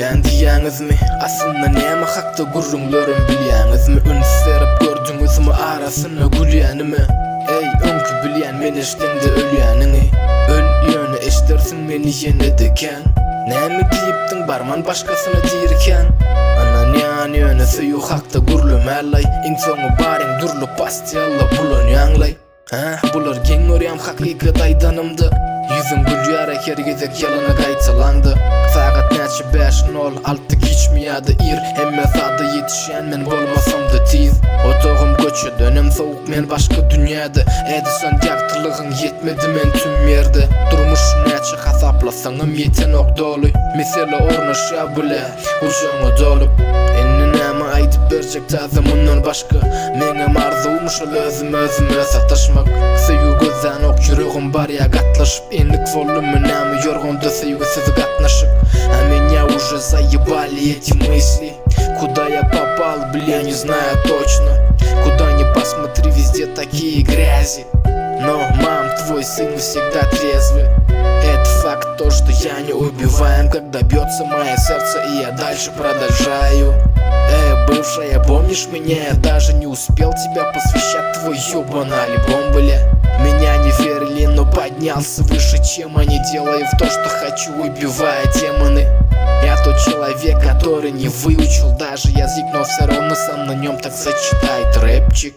Bilýän diýäňizmi? Aslynda näme hakda gurrunlarym bilýäňizmi? Üns serip gördüňizmi arasyna gülýänimi? Ey öňkü bilýän men eşdeňde ölýäniňi. Ölýäni eşdersiň meni ýenedeken. Näme diýipdiň barman başgasyna diýirken? Anan ýany söýü hakda gurulmallay. Iň soňy baryň durlup pastiýalla bulanýanlay. Bular geň görýän hakykat aýdanymdy. Yüzüm gülýär hergezek ýalyna gaýtsalandy. Sagat näçe 5:06 geçmýärdi ir. Hemme sada ýetişýän men bolmasam-da tiz. Otogum göçe dönem sowuk men başga dünýäde. Edison ýaktylygyň ýetmedi men tüm ýerde. Durmuş näçe hasaplasaňam ýetenok doly. Mesele ornaşýa bile urşaňa dolup. Enne näme aýdyp berjek taza mundan başga. Meňe marzum şol özüme sataşmak. Söýü gözden ok ýüregim bar ýa gatlaşyp enlik bollumy näme ýorgonda söýgüsiz gatnaşyp. А меня уже заебали эти мысли. Куда я попал, бля, не знаю точно. Куда ни посмотри, везде такие грязи. Но, мам, твой сын всегда трезвый. Это факт, то, что я не убиваем, когда бьется мое сердце, и я дальше продолжаю. Бывшая, помнишь меня? Я даже не успел тебя посвящать твой ёбаный альбом, бля. Меня не верили, но поднялся выше, чем они, делая в то, что хочу, убивая демоны. Я тот человек, который не выучил даже язык, но все равно сам на нем так сочетает рэпчик.